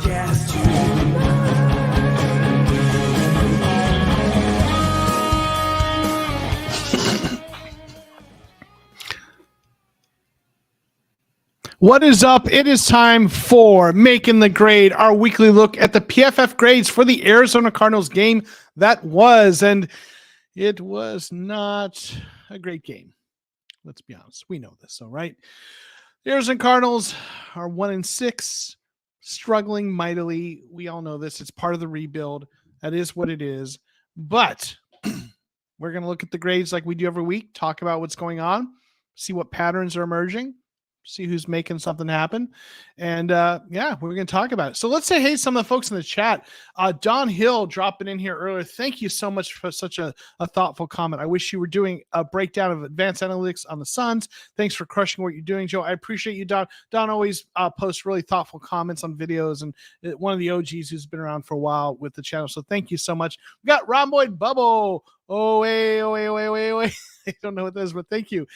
podcast tonight. What is up? It is time for Making the Grade, our weekly look at the PFF grades for the Arizona Cardinals game that was, and it was not a great game. Let's be honest. We know this, all right? The Arizona Cardinals are 1-6, struggling mightily. We all know this. It's part of the rebuild. That is what it is. But we're going to look at the grades like we do every week, talk about what's going on, see what patterns are emerging, see who's making something happen. And we're going to talk about it. So let's say, hey, some of the folks in the chat. Don Hill dropping in here earlier. Thank you so much for such a thoughtful comment. I wish you were doing a breakdown of advanced analytics on the Suns. Thanks for crushing what you're doing, Joe. I appreciate you, Don. Don always posts really thoughtful comments on videos, and one of the OGs who's been around for a while with the channel. So thank you so much. We got Romboid Bubble. Wait. I don't know what that is, but thank you.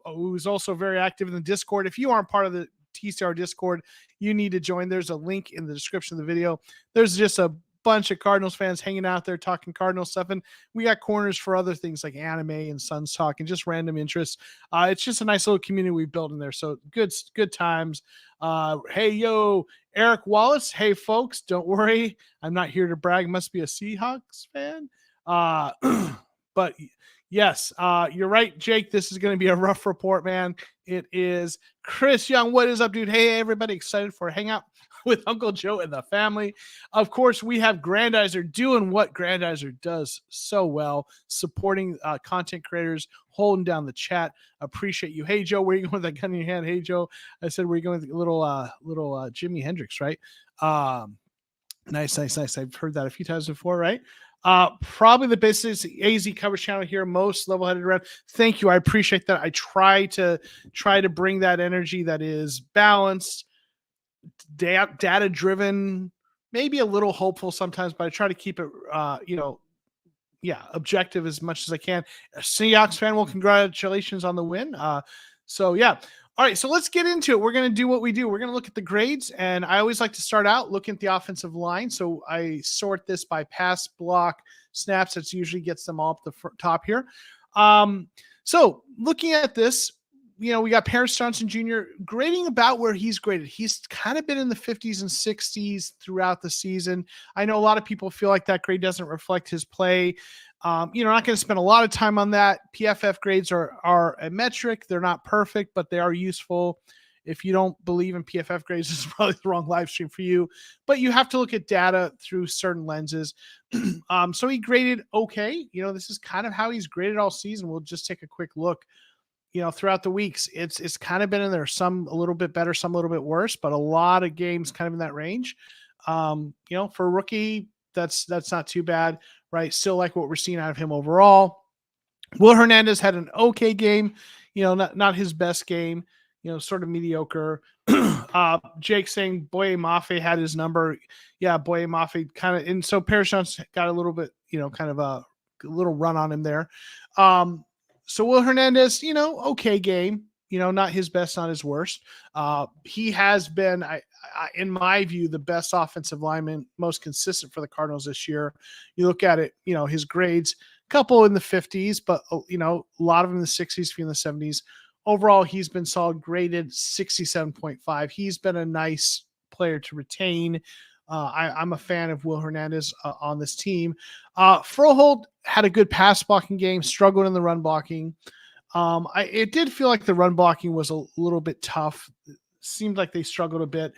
Who's also very active in the Discord. If you aren't part of the TCR Discord, you need to join. There's a link in the description of the video. There's just a bunch of Cardinals fans hanging out there talking Cardinals stuff, and we got corners for other things like anime and Suns talk and just random interests. It's just a nice little community we built in there. So good times. Hey, yo, Eric Wallace. Hey, folks, don't worry. I'm not here to brag. Must be a Seahawks fan. But yes, you're right, Jake. This is going to be a rough report, man. It is. Chris Young, what is up, dude? Hey, everybody, excited for a hangout with Uncle Joe and the family. Of course, we have Grandizer doing what Grandizer does so well, supporting content creators, holding down the chat. Appreciate you. Hey, Joe, where are you going with that gun in your hand? Hey, Joe, I said we're going with a little Jimi Hendrix, right? Nice. I've heard that a few times before, right? Probably the best AZ coverage channel here, most level-headed around. Thank you. I appreciate that. I try to bring that energy that is balanced, data driven, maybe a little hopeful sometimes, but I try to keep it, objective as much as I can. A Seahawks fan, well, congratulations on the win. All right, so let's get into it. We're going to do what we do. We're going to look at the grades, and I always like to start out looking at the offensive line. So I sort this by pass, block, snaps. That usually gets them all up the top here. So looking at this, we got Paris Johnson Jr. grading about where he's graded. He's kind of been in the 50s and 60s throughout the season. I know a lot of people feel like that grade doesn't reflect his play. Not going to spend a lot of time on that. PFF grades are a metric. They're not perfect, but they are useful. If you don't believe in PFF grades, this is probably the wrong live stream for you. But you have to look at data through certain lenses. So he graded okay. This is kind of how he's graded all season. We'll just take a quick look. Throughout the weeks, it's kind of been in there. Some a little bit better, some a little bit worse, but a lot of games kind of in that range. For a rookie, that's not too bad, right? Still like what we're seeing out of him overall. Will Hernandez had an okay game, not his best game, sort of mediocre. Jake saying Boye Mafe had his number. Yeah, Boye Mafe kind of, and so Paris Johnson got a little bit, kind of a little run on him there. So Will Hernandez, okay game, not his best, not his worst. He has been, in my view, the best offensive lineman, most consistent for the Cardinals this year. You look at it, his grades, a couple in the 50s, but, a lot of them in the 60s, few in the 70s. Overall, he's been solid, graded 67.5. He's been a nice player to retain. I'm a fan of Will Hernandez on this team. Froholt had a good pass blocking game, struggled in the run blocking. It did feel like the run blocking was a little bit tough. It seemed like they struggled a bit.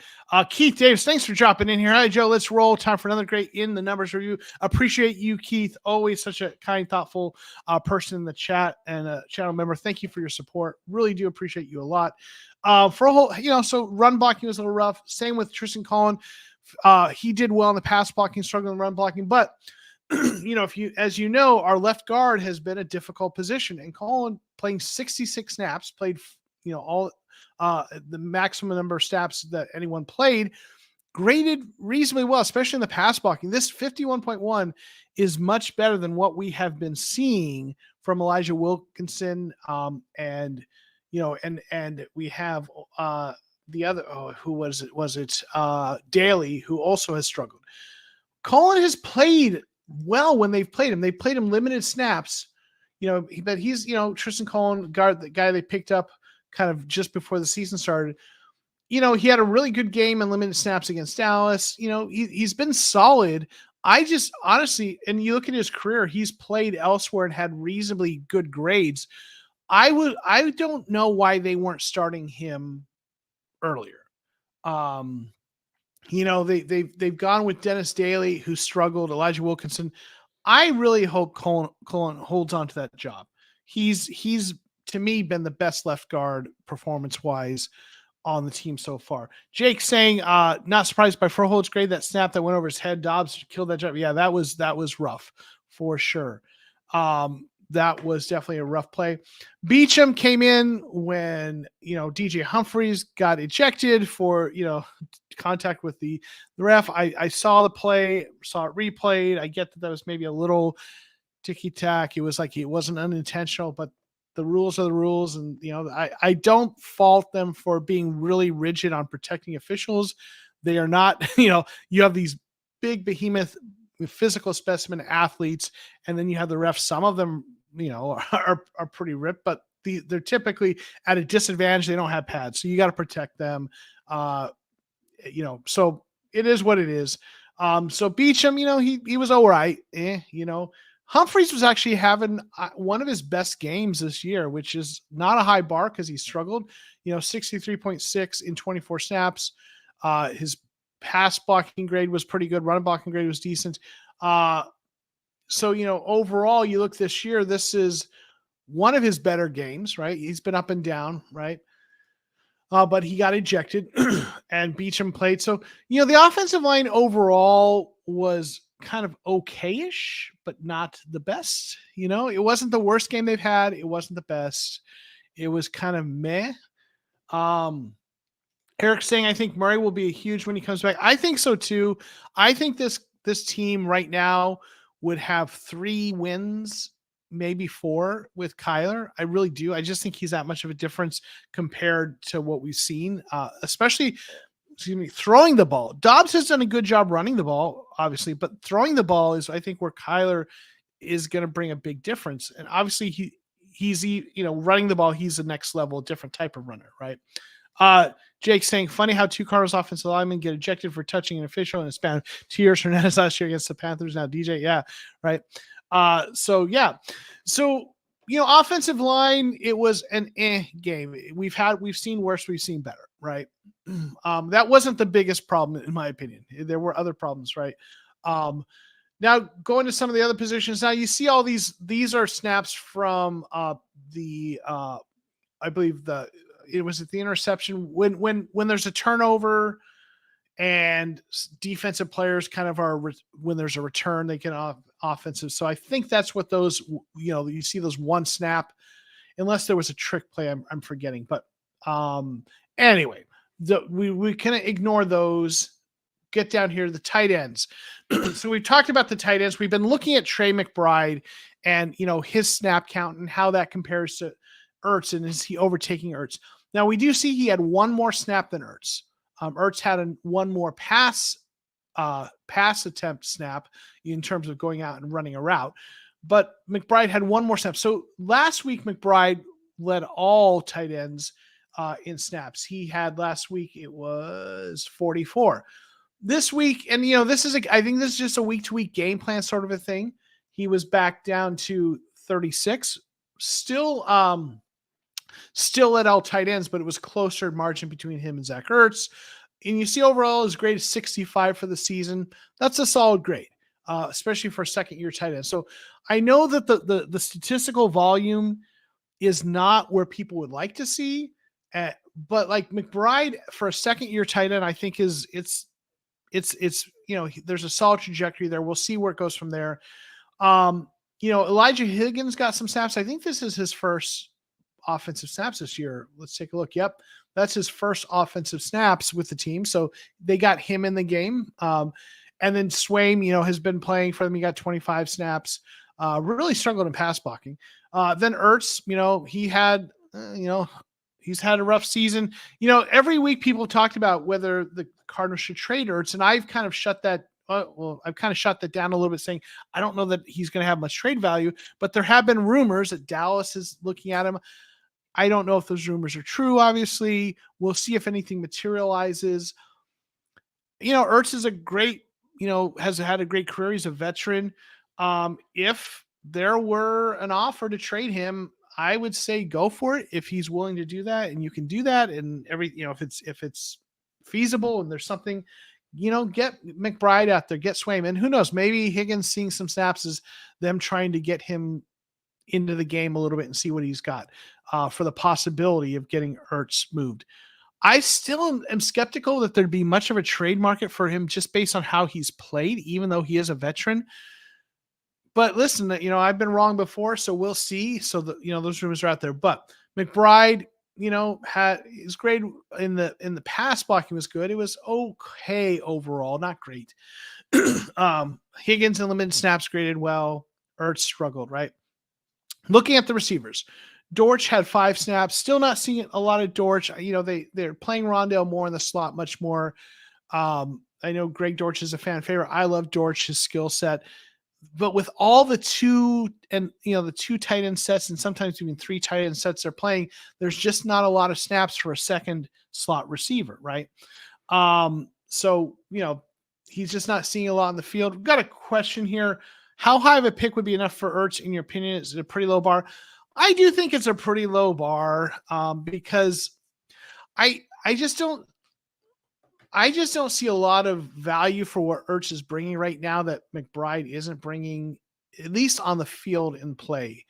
Keith Davis, thanks for dropping in here. Hi, Joe. Let's roll. Time for another great In the Numbers review. Appreciate you, Keith. Always such a kind, thoughtful person in the chat and a channel member. Thank you for your support. Really do appreciate you a lot. Froholt, so run blocking was a little rough. Same with Tristan Collin. He did well in the pass blocking, struggling in run blocking, but our left guard has been a difficult position, and Collin playing 66 snaps, played, all the maximum number of snaps that anyone played, graded reasonably well, especially in the pass blocking. This 51.1 is much better than what we have been seeing from Elijah Wilkinson. And we have the other, who was it? Was it Daly, who also has struggled? Colin has played well when they've played him. They played him limited snaps, but he's, Tristan Colin, the guy they picked up kind of just before the season started. He had a really good game in limited snaps against Dallas. He's been solid. I just honestly, and you look at his career, he's played elsewhere and had reasonably good grades. I don't know why they weren't starting him earlier. They've gone with Dennis Daly, who struggled, Elijah Wilkinson. I really hope Colin holds on to that job. He's to me been the best left guard performance wise on the team so far. Jake saying, not surprised by Frohold's grade. That snap that went over his head, Dobbs killed that job. Yeah, that was rough for sure. That was definitely a rough play. Beacham came in when, DJ Humphreys got ejected for, contact with the ref. I saw the play, saw it replayed. I get that was maybe a little ticky-tack. It was like it wasn't unintentional, but the rules are the rules. And, I don't fault them for being really rigid on protecting officials. They are not, you have these big behemoth physical specimen athletes, and then you have the refs. Some of them, are pretty ripped, but they're typically at a disadvantage. They don't have pads, so you got to protect them. So it is what it is. So Beacham, he was all right. Humphreys was actually having one of his best games this year, which is not a high bar because he struggled. 63.6 in 24 snaps. His pass blocking grade was pretty good. Run blocking grade was decent. So, overall, you look this year, this is one of his better games, right? He's been up and down, right? But he got ejected and Beacham played. So, the offensive line overall was kind of okay-ish, but not the best. It wasn't the worst game they've had. It wasn't the best. It was kind of meh. Eric saying, I think Murray will be huge when he comes back. I think so too. I think this team right now would have 3 wins, maybe 4 with Kyler. I really do. I just think he's that much of a difference compared to what we've seen, especially throwing the ball. Dobbs has done a good job running the ball, obviously, but throwing the ball is, I think, where Kyler is going to bring a big difference. And obviously he's running the ball. He's the next level, different type of runner, right? Jake saying, funny how 2 Cardinals offensive linemen get ejected for touching an official in a span of 2 years. Hernandez last year against the Panthers. Now DJ. Yeah. Right. So offensive line, it was an game. We've seen worse. We've seen better. Right. That wasn't the biggest problem in my opinion. There were other problems. Right. Now going to some of the other positions. Now you see all these are snaps from I believe it was at the interception when there's a turnover and defensive players kind of when there's a return, they get offensive. So I think that's what those, you see those one snap, unless there was a trick play I'm forgetting. But anyway, we can ignore those. Get down here to the tight ends. So we've talked about the tight ends. We've been looking at Trey McBride and, his snap count and how that compares to Ertz, and is he overtaking Ertz? Now we do see he had 1 more snap than Ertz. Ertz had one more pass attempt snap in terms of going out and running a route, but McBride had 1 more snap. So last week McBride led all tight ends in snaps. He had last week it was 44. This week, and I think this is just a week-to-week game plan sort of a thing. He was back down to 36. Still led all tight ends, but it was closer margin between him and Zach Ertz. And you see overall his grade is 65 for the season. That's a solid grade, especially for a second-year tight end. So I know that the statistical volume is not where people would like to see, but like McBride for a second-year tight end, I think it's there's a solid trajectory there. We'll see where it goes from there. Elijah Higgins got some snaps. I think this is his first offensive snaps this year. Let's take a look. Yep. That's his first offensive snaps with the team. So they got him in the game. And then Swaim, has been playing for them. He got 25 snaps, really struggled in pass blocking. Then Ertz, he had, He's had a rough season. Every week people talked about whether the Cardinals should trade Ertz, and I've kind of shut that. I've kind of shut that down a little bit, saying I don't know that he's going to have much trade value. But there have been rumors that Dallas is looking at him. I don't know if those rumors are true. Obviously, we'll see if anything materializes. Ertz is a great, has had a great career. He's a veteran. If there were an offer to trade him, I would say go for it if he's willing to do that, and you can do that. And if it's feasible and there's something, get McBride out there, get Swayman. Who knows? Maybe Higgins seeing some snaps is them trying to get him into the game a little bit and see what he's got for the possibility of getting Ertz moved. I still am skeptical that there'd be much of a trade market for him just based on how he's played, even though he is a veteran. But listen, I've been wrong before, so we'll see. So those rumors are out there. But McBride, his grade in the pass blocking was good. It was okay overall, not great. Higgins in limited snaps graded well. Ertz struggled, right? Looking at the receivers, Dortch had 5 snaps. Still not seeing a lot of Dortch. They're playing Rondale more in the slot, much more. I know Greg Dortch is a fan favorite. I love Dortch, his skill set. But with all the two tight end sets and sometimes even 3 tight end sets they're playing, there's just not a lot of snaps for a second slot receiver, right? So he's just not seeing a lot in the field. We've got a question here. How high of a pick would be enough for Ertz, in your opinion? Is it a pretty low bar? I do think it's a pretty low bar because I just don't see a lot of value for what Ertz is bringing right now that McBride isn't bringing, at least on the field in play.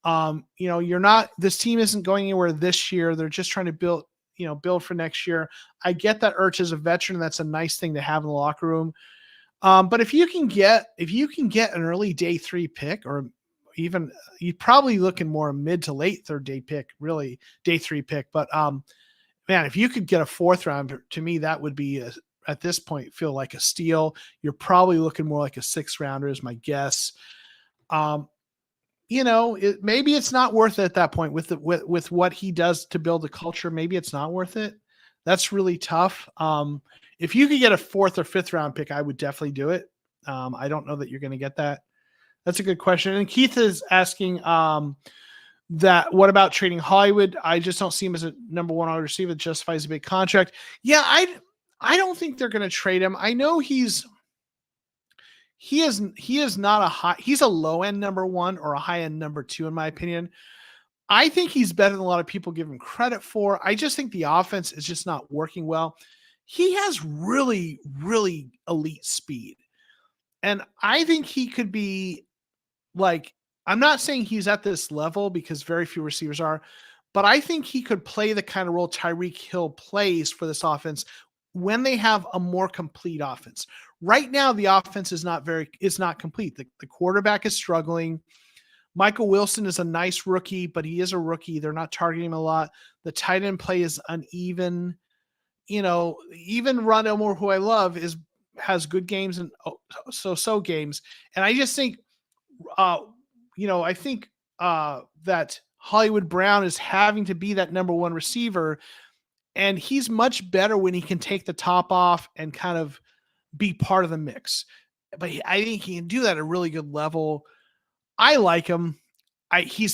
This team isn't going anywhere this year. They're just trying to build for next year. I get that Ertz is a veteran. That's a nice thing to have in the locker room. But if you can get an early day 3 pick, or even you're probably looking more mid to late 3rd day pick, really day 3 pick. But man, if you could get a 4th round, to me, that would be at this point feel like a steal. You're probably looking more like a 6th rounder is my guess. Maybe it's not worth it at that point with what he does to build the culture. Maybe it's not worth it. That's really tough. If you could get a 4th or 5th round pick, I would definitely do it. I don't know that you're going to get that. That's a good question. And Keith is asking that what about trading Hollywood? I just don't see him as a number 1 wide receiver that justifies a big contract. Yeah, I don't think they're going to trade him. I know he is not he's a low end number 1 or a high end number 2 in my opinion. I think he's better than a lot of people give him credit for. I just think the offense is just not working well. He has really, really elite speed. And I think he could be I'm not saying he's at this level because very few receivers are, but I think he could play the kind of role Tyreek Hill plays for this offense when they have a more complete offense. Right now, the offense is not complete. The quarterback is struggling. Michael Wilson is a nice rookie, but he is a rookie. They're not targeting him a lot. The tight end play is uneven. Even Ron Elmore, who I love, has good games and so games. And I just think, I think that Hollywood Brown is having to be that number 1 receiver, and he's much better when he can take the top off and kind of be part of the mix. But I think he can do that at a really good level. I like him. He has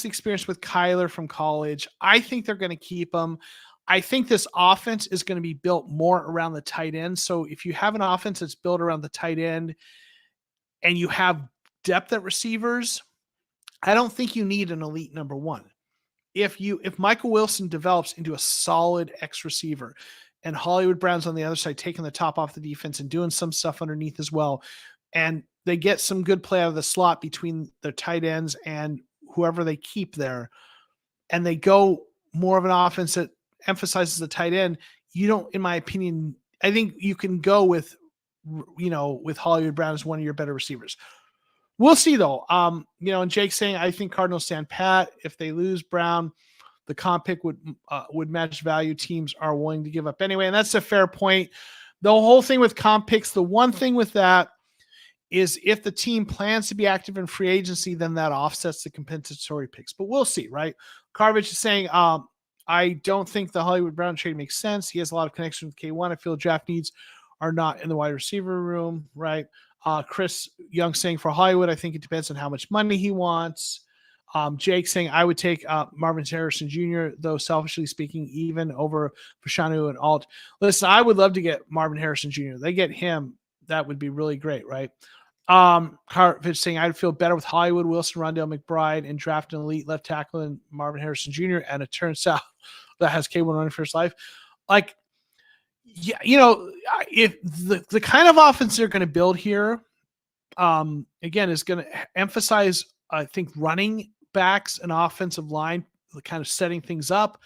the experience with Kyler from college. I think they're going to keep him. I think this offense is going to be built more around the tight end. So if you have an offense that's built around the tight end and you have depth at receivers, I don't think you need an elite number 1. If Michael Wilson develops into a solid X receiver and Hollywood Brown's on the other side taking the top off the defense and doing some stuff underneath as well, and they get some good play out of the slot between their tight ends and whoever they keep there, and they go more of an offense that emphasizes the tight end, you don't, in my opinion, I think you can go with Hollywood Brown as one of your better receivers. We'll see though. And Jake saying, I think Cardinals stand pat. If they lose Brown, the comp pick would match value teams are willing to give up anyway. And that's a fair point. The whole thing with comp picks, the one thing with that is if the team plans to be active in free agency, then that offsets the compensatory picks. But we'll see, right? Karvich is saying, I don't think the Hollywood Brown trade makes sense. He has a lot of connection with K1. I feel draft needs are not in the wide receiver room, right? Chris Young saying for Hollywood, I think it depends on how much money he wants. Jake saying I would take Marvin Harrison Jr., though selfishly speaking, even over Fashanu and Alt. Listen, I would love to get Marvin Harrison Jr. They get him, that would be really great, right? Hartfitch saying I'd feel better with Hollywood, Wilson, Rondell McBride, and draft an elite left tackle and Marvin Harrison Jr. And it turns out that has K1 running for his life. Like, yeah, if the kind of offense they're going to build here, again, is going to emphasize, I think, running backs and offensive line, kind of setting things up,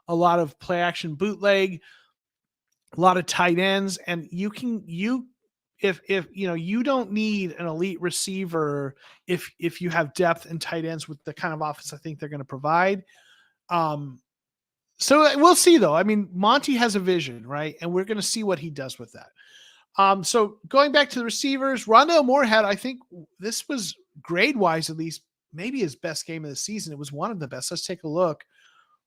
a lot of play action bootleg, a lot of tight ends, and if you don't need an elite receiver if you have depth and tight ends with the kind of offense I think they're going to provide. So we'll see, though. I mean, Monty has a vision, right? And we're going to see what he does with that. So going back to the receivers, Rondell Moore I think this was grade-wise at least, maybe his best game of the season. It was one of the best. Let's take a look.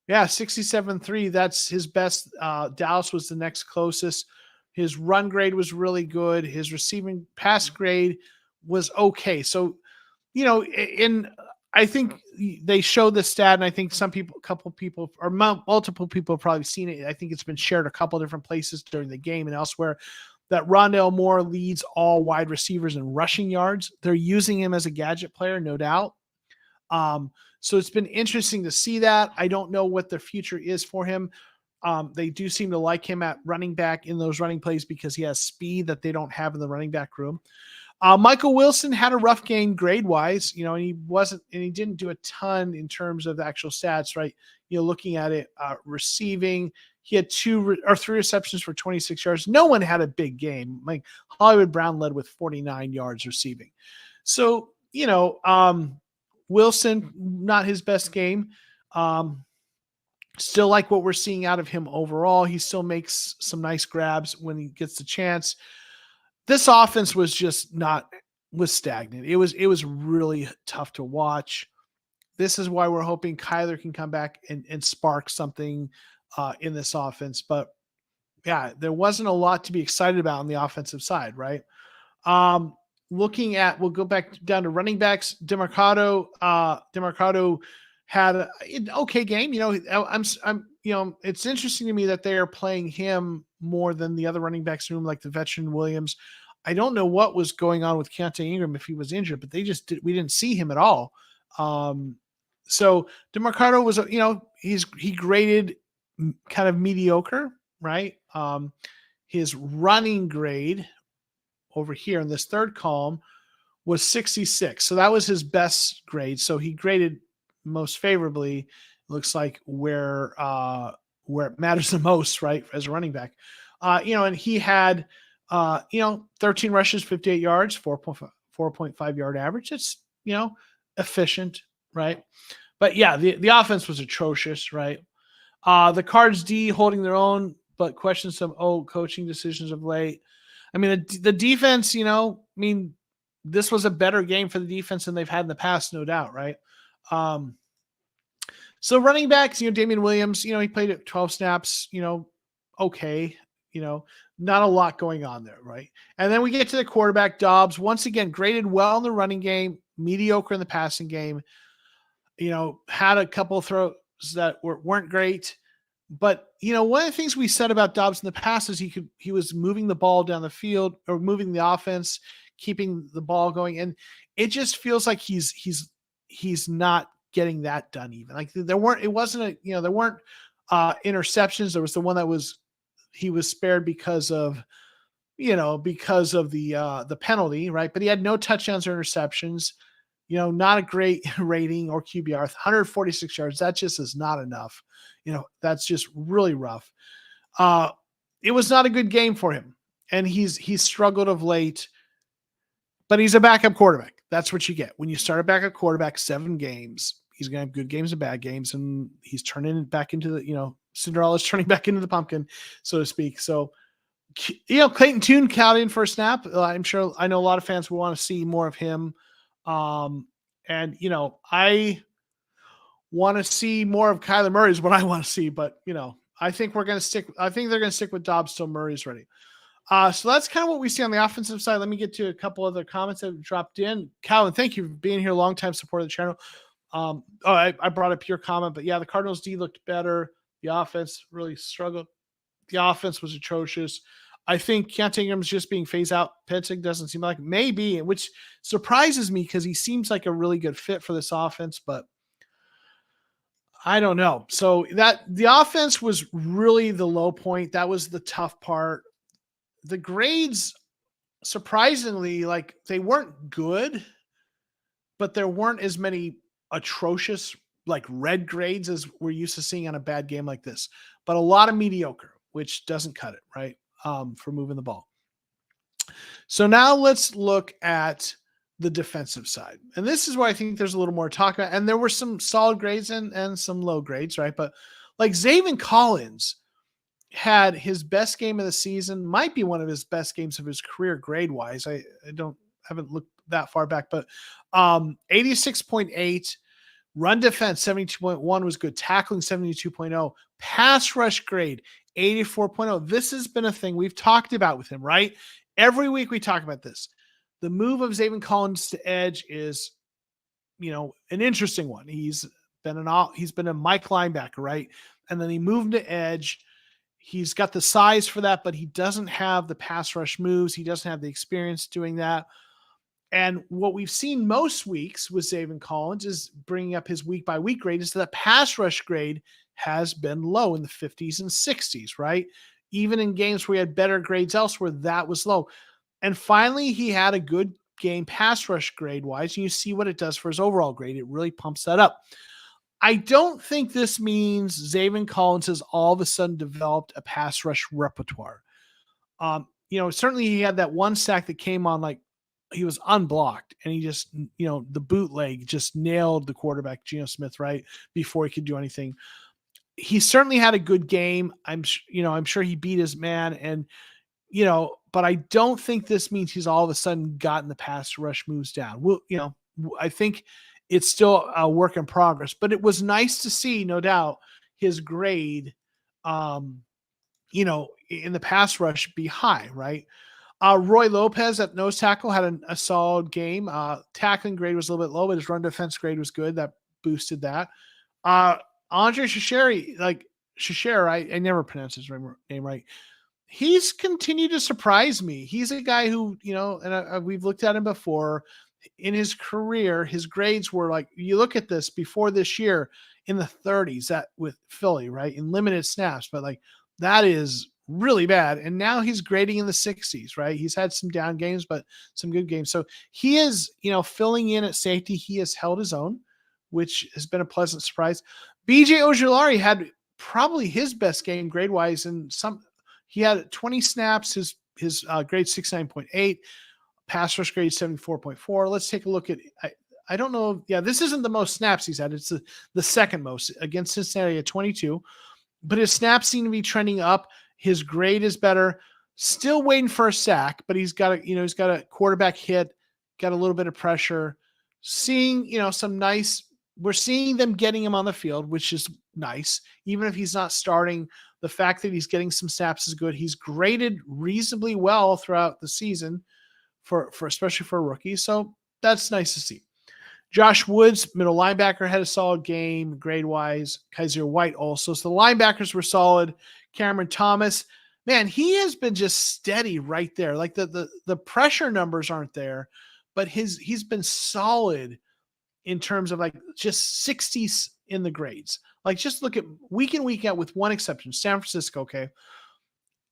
Yeah, 67.3. That's his best. Dallas was the next closest. His run grade was really good. His receiving pass grade was okay. So, I think they show the stat, and I think a couple people, or multiple people have probably seen it. I think it's been shared a couple different places during the game and elsewhere, that Rondell Moore leads all wide receivers in rushing yards. They're using him as a gadget player, no doubt. So it's been interesting to see that. I don't know what the future is for him. They do seem to like him at running back in those running plays because he has speed that they don't have in the running back room. Michael Wilson had a rough game grade wise, and he didn't do a ton in terms of the actual stats, right? Looking at it, receiving, he had 3 receptions for 26 yards. No one had a big game. Like Hollywood Brown led with 49 yards receiving. So, Wilson, not his best game. Still like what we're seeing out of him overall. He still makes some nice grabs when he gets the chance. This offense was stagnant. It was really tough to watch. This is why we're hoping Kyler can come back and spark something in this offense. But yeah, there wasn't a lot to be excited about on the offensive side, right? We'll go back down to running backs. DeMarcado had an okay game. It's interesting to me that they are playing him more than the other running backs in the room, like the veteran Williams. I don't know what was going on with Keontae Ingram if he was injured, but we didn't see him at all. So DeMarcado was, he graded kind of mediocre, right? His running grade over here in this third column was 66. So that was his best grade. So he graded most favorably, looks like where it matters the most, right? As a running back, and he had, 13 rushes, 58 yards, 4.5 yard average. It's, efficient, right? But yeah, the offense was atrocious, right? The Cards D holding their own, but questioned some coaching decisions of late. I mean, the defense, this was a better game for the defense than they've had in the past, no doubt, right? So running backs, Damian Williams, he played at 12 snaps, okay, not a lot going on there, right? And then we get to the quarterback, Dobbs, once again, graded well in the running game, mediocre in the passing game, had a couple of throws that weren't great. But, one of the things we said about Dobbs in the past is he was moving the ball down the field or moving the offense, keeping the ball going. And it just feels like he's not getting that done even. Like there weren't interceptions. There was the one that he was spared because of the penalty, right? But he had no touchdowns or interceptions, not a great rating or QBR, 146 yards. That just is not enough. That's just really rough. It was not a good game for him. And he's struggled of late, but he's a backup quarterback. That's what you get. When you start a backup quarterback, 7 games, he's going to have good games and bad games. And he's turning it back into Cinderella's turning back into the pumpkin, so to speak. So Clayton Tune counted in for a snap. I know a lot of fans will want to see more of him. And I want to see more of Kyler Murray is what I want to see, but I think they're going to stick with Dobbs till Murray's ready. So that's kind of what we see on the offensive side. Let me get to a couple other comments that have dropped in. Calvin, thank you for being here. Long-time supporter of the channel. I brought up your comment, but yeah, the Cardinals D looked better. The offense really struggled. The offense was atrocious. I think Keontae Ingram's just being phased out. Pensick doesn't seem like maybe, which surprises me because he seems like a really good fit for this offense, but I don't know. So that the offense was really the low point. That was the tough part. The grades, surprisingly, like they weren't good, but there weren't as many atrocious like red grades as we're used to seeing on a bad game like this, but a lot of mediocre, which doesn't cut it, right? For moving the ball. So now let's look at the defensive side. And this is where I think there's a little more to talk about. And there were some solid grades and some low grades, right? But like Zaven Collins had his best game of the season, might be one of his best games of his career grade wise. I haven't looked that far back, but 86.8, run defense 72.1 was good, tackling 72.0, pass rush grade 84.0. This has been a thing we've talked about with him, right? Every week we talk about this. The move of Zaven Collins to edge is, an interesting one. He's been a Mike linebacker, right? And then he moved to edge. He's got the size for that, but he doesn't have the pass rush moves. He doesn't have the experience doing that. And what we've seen most weeks with Zaven Collins is bringing up his week by week grade is that pass rush grade has been low in the 50s and 60s, right? Even in games where he had better grades elsewhere, that was low. And finally, he had a good game pass rush grade wise. And you see what it does for his overall grade. It really pumps that up. I don't think this means Zaven Collins has all of a sudden developed a pass rush repertoire. Certainly he had that one sack that came on like he was unblocked and he just, the bootleg just nailed the quarterback, Geno Smith, right before he could do anything. He certainly had a good game. I'm sure he beat his man and, but I don't think this means he's all of a sudden gotten the pass rush moves down. I think it's still a work in progress, but it was nice to see, no doubt, his grade, in the pass rush be high, right? Roy Lopez at nose tackle had a solid game. Tackling grade was a little bit low, but his run defense grade was good. That boosted that. Andre Shasher, I never pronounced his name right. He's continued to surprise me. He's a guy who, and we've looked at him before. In his career, his grades were like, you look at this before this year in the 30s with Philly, right? In limited snaps, but like that is really bad. And now he's grading in the 60s, right? He's had some down games, but some good games. So he is, filling in at safety. He has held his own, which has been a pleasant surprise. BJ Ojulari had probably his best game grade wise, and he had 20 snaps. His grade 69.8. Pass rush grade 74.4. Let's take a look at, I don't know. Yeah, this isn't the most snaps he's had. It's the second most against Cincinnati at 22, but his snaps seem to be trending up. His grade is better. Still waiting for a sack, but he's got a quarterback hit, got a little bit of pressure. Seeing, we're seeing them getting him on the field, which is nice. Even if he's not starting, the fact that he's getting some snaps is good. He's graded reasonably well throughout the season. For especially for a rookie. So that's nice to see. Josh Woods, middle linebacker, had a solid game grade-wise. Kaiser White also. So the linebackers were solid. Cameron Thomas, man, he has been just steady right there. Like the pressure numbers aren't there, but he's been solid in terms of like just 60s in the grades. Like just look at week in, week out with one exception, San Francisco, okay?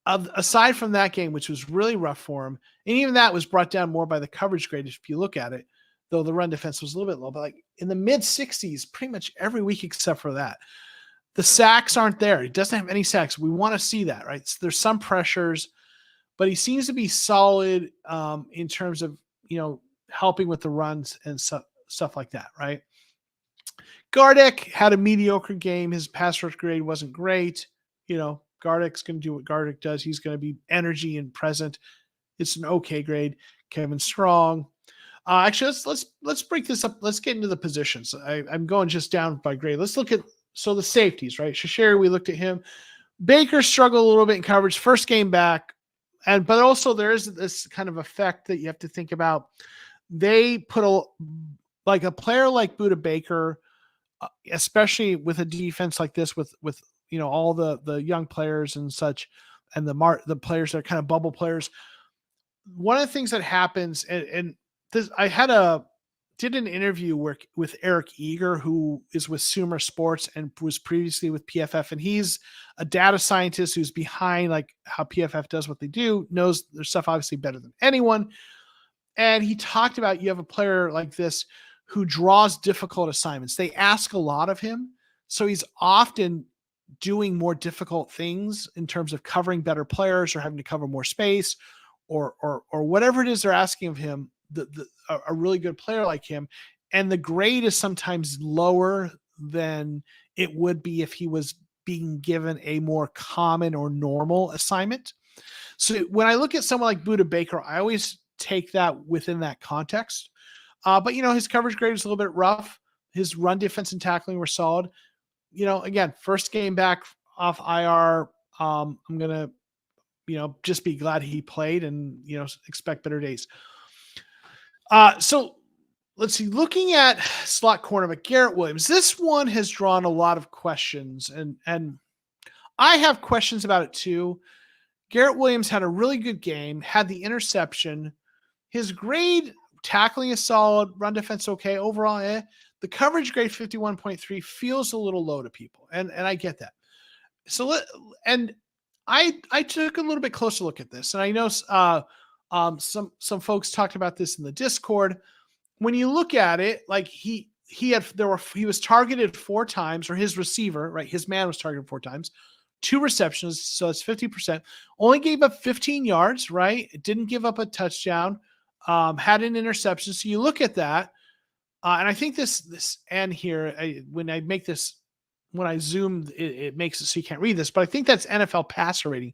Aside from that game, which was really rough for him, and even that was brought down more by the coverage grade if you look at it, though the run defense was a little bit low, but like in the mid 60s pretty much every week except for that. The sacks aren't there. He doesn't have any sacks. We want to see that, right? So there's some pressures, but he seems to be solid in terms of, helping with the runs and stuff like that, right? Gardeck had a mediocre game. His pass rush grade wasn't great, Gardeck's going to do what Gardeck does. He's going to be energy and present. It's an okay grade. Kevin Strong. Actually, let's break this up. Let's get into the positions. I'm going just down by grade. Let's look at the safeties, right? Shasheri, we looked at him. Baker struggled a little bit in coverage first game back, but also there is this kind of effect that you have to think about. They put a player like Budda Baker, especially with a defense like this, with all the young players and such, and the players that are kind of bubble players. One of the things that happens, and this, I did an interview with Eric Eager, who is with Sumer Sports and was previously with PFF, and he's a data scientist who's behind like how PFF does what they do, knows their stuff obviously better than anyone. And he talked about, you have a player like this who draws difficult assignments. They ask a lot of him, so he's often doing more difficult things in terms of covering better players or having to cover more space or whatever it is they're asking of him. A really good player like him, and the grade is sometimes lower than it would be if he was being given a more common or normal assignment. So when I look at someone like Budda Baker, I always take that within that context. But his coverage grade is a little bit rough. His run defense and tackling were solid. Again, first game back off IR. I'm gonna just be glad he played and expect better days. So let's see, looking at slot cornerback Garrett Williams, this one has drawn a lot of questions, and I have questions about it too. Garrett Williams had a really good game, had the interception. His grade, tackling is solid, run defense okay, overall the coverage grade 51.3 feels a little low to people, and I get that. So I took a little bit closer look at this, and I know some folks talked about this in the Discord. When you look at it, like he was targeted 4 times, or his receiver, right? His man was targeted 4 times, 2 receptions, so it's 50%. Only gave up 15 yards, right? It didn't give up a touchdown. Had an interception. So you look at that, and I think this end here, when I zoom, it makes it so you can't read this, but I think that's NFL passer rating.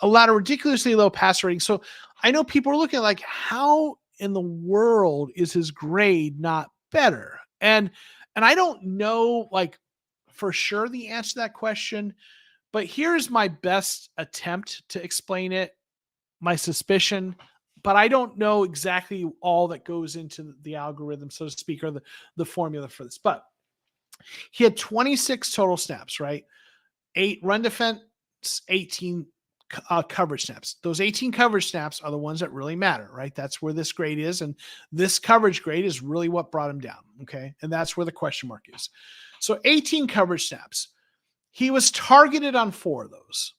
A lot of ridiculously low passer rating. So I know people are looking at like, how in the world is his grade not better? And I don't know like for sure the answer to that question, but here's my best attempt to explain it, my suspicion, but I don't know exactly all that goes into the algorithm, so to speak, or the formula for this. But he had 26 total snaps, right? 8 run defense, 18 coverage snaps. Those 18 coverage snaps are the ones that really matter, right? That's where this grade is. And this coverage grade is really what brought him down. Okay. And that's where the question mark is. So 18 coverage snaps. He was targeted on 4 of those.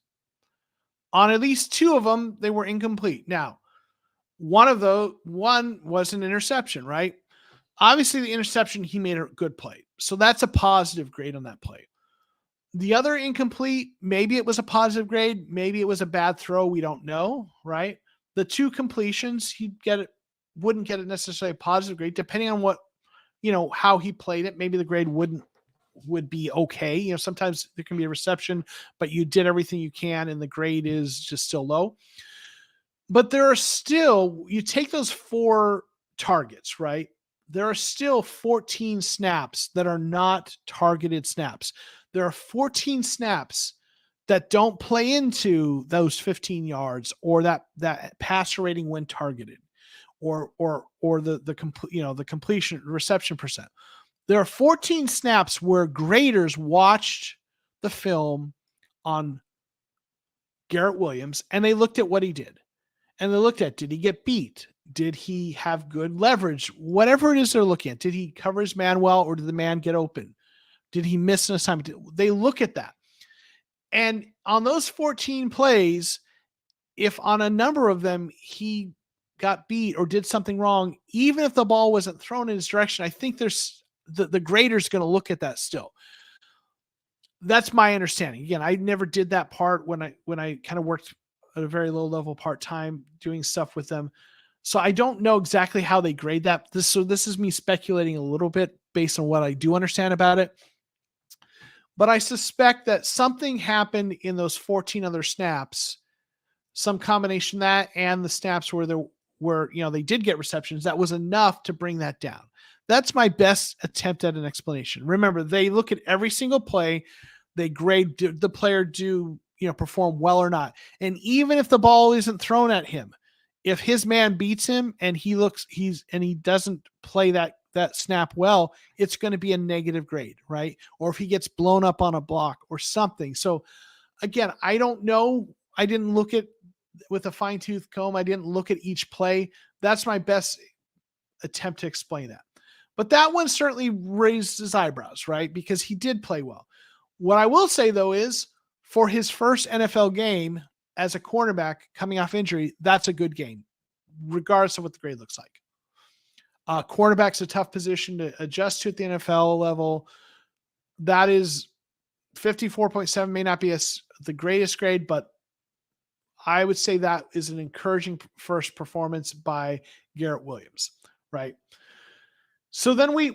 On at least 2 of them, they were incomplete. Now, one was an interception, right? Obviously the interception, he made a good play. So that's a positive grade on that play. The other incomplete, maybe it was a positive grade. Maybe it was a bad throw. We don't know, right? The 2 completions, wouldn't get it necessarily a positive grade, depending on what, how he played it. Maybe the grade would be okay. Sometimes there can be a reception, but you did everything you can and the grade is just still low. But there are still, you take those 4 targets, right? There are still 14 snaps that are not targeted snaps. There are 14 snaps that don't play into those 15 yards or that passer rating when targeted, or the completion reception percent. There are 14 snaps where graders watched the film on Garrett Williams and they looked at what he did. And they looked at, did he get beat? Did he have good leverage? Whatever it is they're looking at. Did he cover his man well, or did the man get open? Did he miss an assignment? They look at that. And on those 14 plays, if on a number of them he got beat or did something wrong, even if the ball wasn't thrown in his direction, I think there's the grader's going to look at that still. That's my understanding. Again, I never did that part when I kind of worked at a very low level part-time doing stuff with them. So I don't know exactly how they grade that. This is me speculating a little bit based on what I do understand about it. But I suspect that something happened in those 14 other snaps, some combination of that and the snaps where they did get receptions, that was enough to bring that down. That's my best attempt at an explanation. Remember, they look at every single play, they grade the player perform well or not. And even if the ball isn't thrown at him, if his man beats him and he doesn't play that snap well, it's going to be a negative grade, right? Or if he gets blown up on a block or something. So again, I don't know. I didn't look at with a fine tooth comb. I didn't look at each play. That's my best attempt to explain that. But that one certainly raised his eyebrows, right? Because he did play well. What I will say though is for his first NFL game as a cornerback coming off injury, that's a good game, regardless of what the grade looks like. Cornerback's a tough position to adjust to at the NFL level. That is 54.7 may not be the greatest grade, but I would say that is an encouraging first performance by Garrett Williams, right? So then we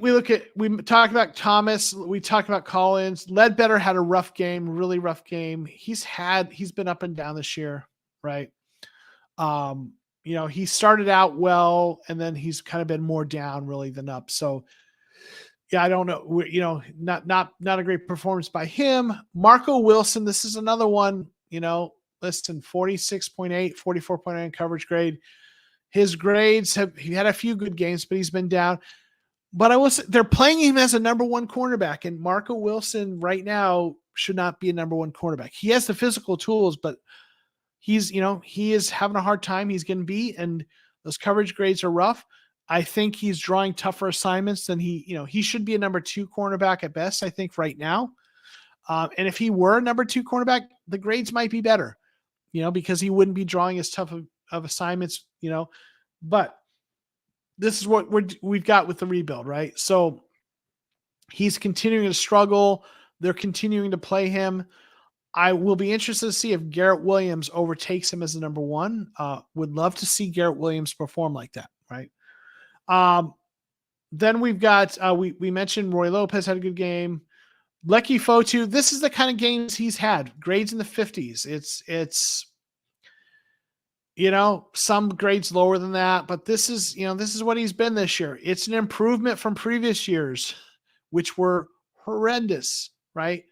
talk about Thomas, we talk about Collins. Ledbetter had a rough game, really rough game. He's been up and down this year, right? He started out well and then he's kind of been more down really than up. So yeah, I don't know. Not a great performance by him. Marco Wilson, this is another one, listen, 46.8, 44.9 coverage grade. His grades he had a few good games, but he's been down. But they're playing him as a number one cornerback, and Marco Wilson right now should not be a number one cornerback. He has the physical tools, but he is having a hard time. He's getting beat, and those coverage grades are rough. I think he's drawing tougher assignments than he should be a number two cornerback at best, I think right now. And if he were a number two cornerback, the grades might be better, because he wouldn't be drawing as tough of assignments, but this is what we've got with the rebuild, right? So he's continuing to struggle. They're continuing to play him. I will be interested to see if Garrett Williams overtakes him as the number one. Would love to see Garrett Williams perform like that, right? Then we've got, we mentioned Roy Lopez had a good game. Lecky Fotu, this is the kind of games he's had. Grades in the 50s. It's some grades lower than that, but this is what he's been this year. It's an improvement from previous years, which were horrendous, right?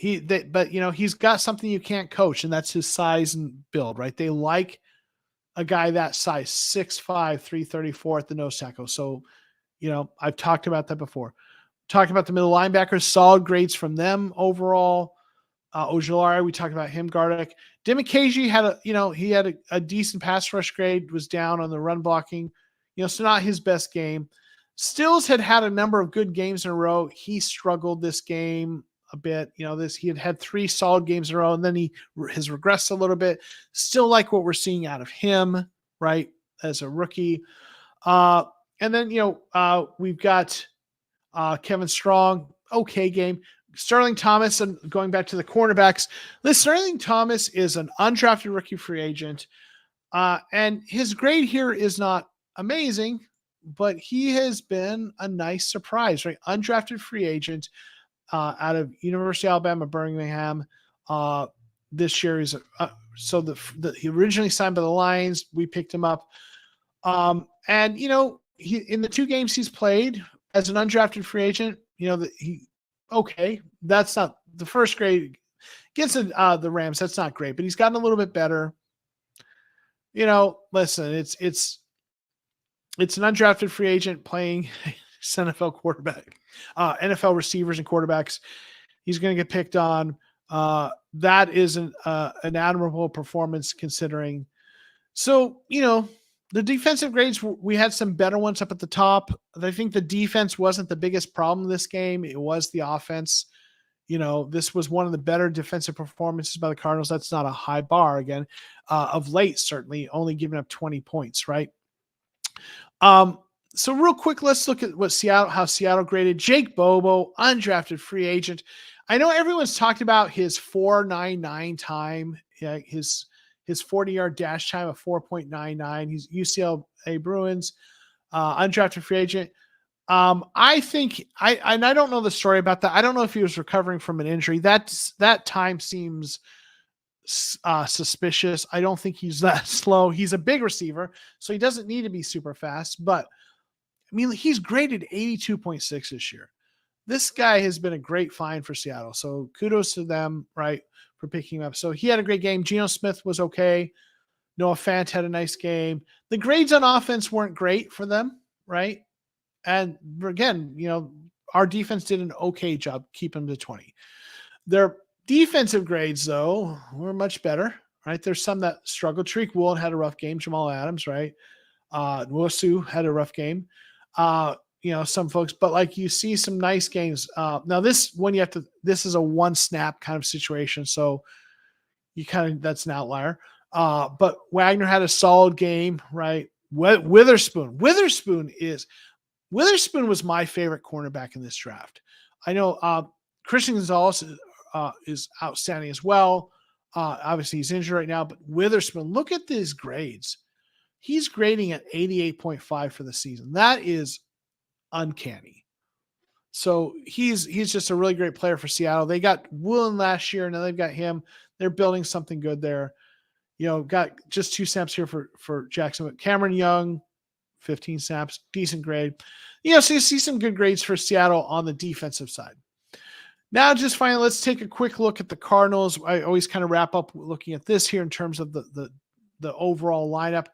But he's got something you can't coach, and that's his size and build, right? They like a guy that size, 6'5", 334 at the nose tackle. So, I've talked about that before. Talked about the middle linebackers, solid grades from them overall. Ojulari, we talked about him. Gardeck. Demikaji had a decent pass rush grade, was down on the run blocking, so not his best game. Stills had a number of good games in a row. He struggled this game a bit. He had 3 solid games in a row, and then he has regressed a little bit. Still like what we're seeing out of him, right, as a rookie. And then, we've got Kevin Strong, okay game. Sterling Thomas, and going back to the cornerbacks, Sterling Thomas is an undrafted rookie free agent. And his grade here is not amazing, but he has been a nice surprise, right? Undrafted free agent out of University of Alabama, Birmingham. This year is he originally signed by the Lions. We picked him up. And he in the 2 games he's played as an undrafted free agent, okay, that's not the first grade against the Rams. That's not great, but he's gotten a little bit better. Listen, it's an undrafted free agent playing NFL quarterback, NFL receivers and quarterbacks. He's going to get picked on. That is an admirable performance considering. So, the defensive grades, we had some better ones up at the top. I think the defense wasn't the biggest problem this game. It was the offense. This was one of the better defensive performances by the Cardinals. That's not a high bar again, of late, certainly only giving up 20 points, right? So real quick, let's look at how Seattle graded Jake Bobo, undrafted free agent. I know everyone's talked about his 4.99 time, his 40-yard dash time of 4.99. He's UCLA Bruins, undrafted free agent. I think and I don't know the story about that. I don't know if he was recovering from an injury. That time seems suspicious. I don't think he's that slow. He's a big receiver, so he doesn't need to be super fast. But I mean, he's graded 82.6 this year. This guy has been a great find for Seattle. So kudos to them, right, for picking him up. So he had a great game. Geno Smith was okay. Noah Fant had a nice game. The grades on offense weren't great for them, right? And again, our defense did an okay job keeping them to 20. Their defensive grades, though, were much better, right? There's some that struggled. Tariq Woolen had a rough game. Jamal Adams, right? Nwosu had a rough game. Some folks, but like you see some nice games. Now this one this is a one snap kind of situation. So that's an outlier. But Wagner had a solid game, right? Witherspoon was my favorite cornerback in this draft. I know Christian Gonzalez is outstanding as well. Obviously he's injured right now, but Witherspoon, look at these grades. He's grading at 88.5 for the season. That is uncanny. So he's just a really great player for Seattle. They got Woolen last year, and now they've got him. They're building something good there. Got just 2 snaps here for Jackson. Cameron Young, 15 snaps, decent grade. So you see some good grades for Seattle on the defensive side. Now, just finally, let's take a quick look at the Cardinals. I always kind of wrap up looking at this here in terms of the overall lineup.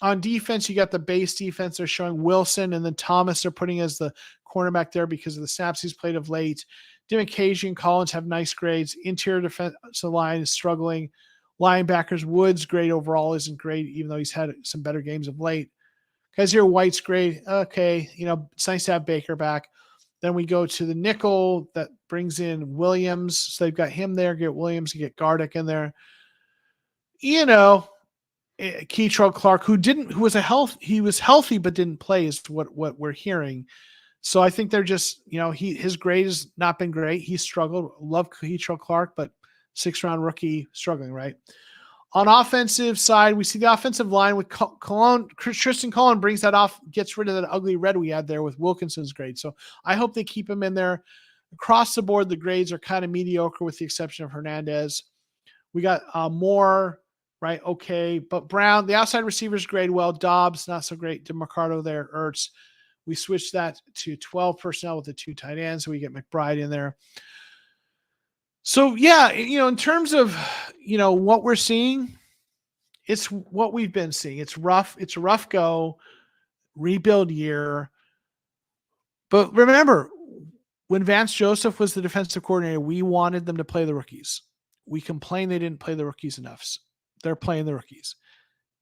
On defense, you got the base defense. They're showing Wilson and then Thomas they're putting as the cornerback there because of the snaps he's played of late. Dimukeji and Collins have nice grades. Interior defensive line is struggling. Linebackers, Woods' grade overall isn't great, even though he's had some better games of late. Kaiser White's grade, okay. It's nice to have Baker back. Then we go to the nickel that brings in Williams. So they've got him there. Get Williams, get Gardick in there. Keitrell Clark, who was healthy but didn't play, is what we're hearing. So I think they're just, his grade has not been great. He struggled. Love Keitrell Clark, but 6th-round rookie struggling, right? On offensive side, we see the offensive line with Cologne. Tristan Cullen brings that off, gets rid of that ugly red we had there with Wilkinson's grade. So I hope they keep him in there. Across the board, the grades are kind of mediocre with the exception of Hernandez. We got Moore, right? Okay. But Brown, the outside receivers grade well. Dobbs, not so great. DeMarcado there. Ertz. We switched that to 12 personnel with the 2 tight ends. So we get McBride in there. So, yeah, in terms of, what we're seeing, it's what we've been seeing. It's rough. It's a rough go, rebuild year. But remember, when Vance Joseph was the defensive coordinator, we wanted them to play the rookies. We complained they didn't play the rookies enough. They're playing the rookies.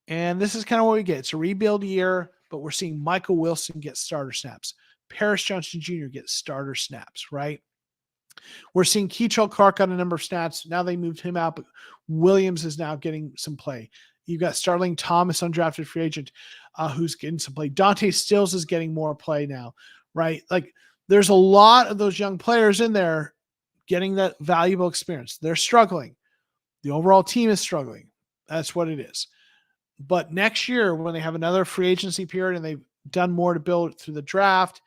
And this is kind of what we get. It's a rebuild year, but we're seeing Michael Wilson get starter snaps. Paris Johnson Jr. get starter snaps, right? We're seeing Keitrell Clark on a number of snaps. Now they moved him out, but Williams is now getting some play. You've got Starling Thomas, undrafted free agent, who's getting some play. Dante Stills is getting more play now, right? Like there's a lot of those young players in there getting that valuable experience. They're struggling. The overall team is struggling. That's what it is. But next year, when they have another free agency period and they've done more to build through the draft,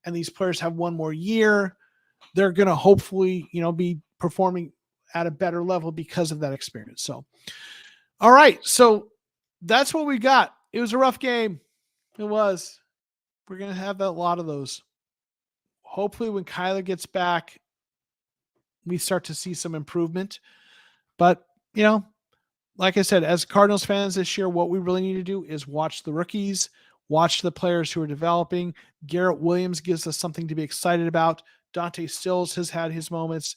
and these players have one more year, they're going to hopefully, be performing at a better level because of that experience. So, all right. So that's what we got. It was a rough game. It was. We're going to have a lot of those. Hopefully when Kyler gets back, we start to see some improvement. But, like I said, as Cardinals fans this year, what we really need to do is watch the rookies, watch the players who are developing. Garrett Williams gives us something to be excited about. Dante Stills has had his moments.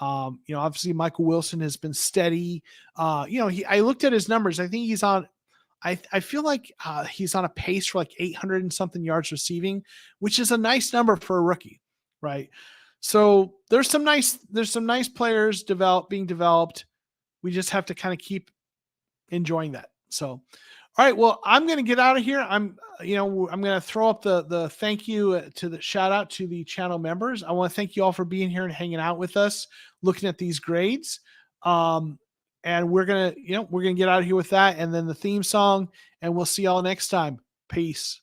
Obviously Michael Wilson has been steady. I looked at his numbers. I think he's on, I feel like he's on a pace for like 800 and something yards receiving, which is a nice number for a rookie, right? So there's some nice players being developed. We just have to kind of keep enjoying that. So, all right, well, I'm going to get out of here. I'm going to throw up the thank you to the shout out to the channel members. I want to thank you all for being here and hanging out with us, looking at these grades. And we're going to get out of here with that and then the theme song, and we'll see y'all next time. Peace.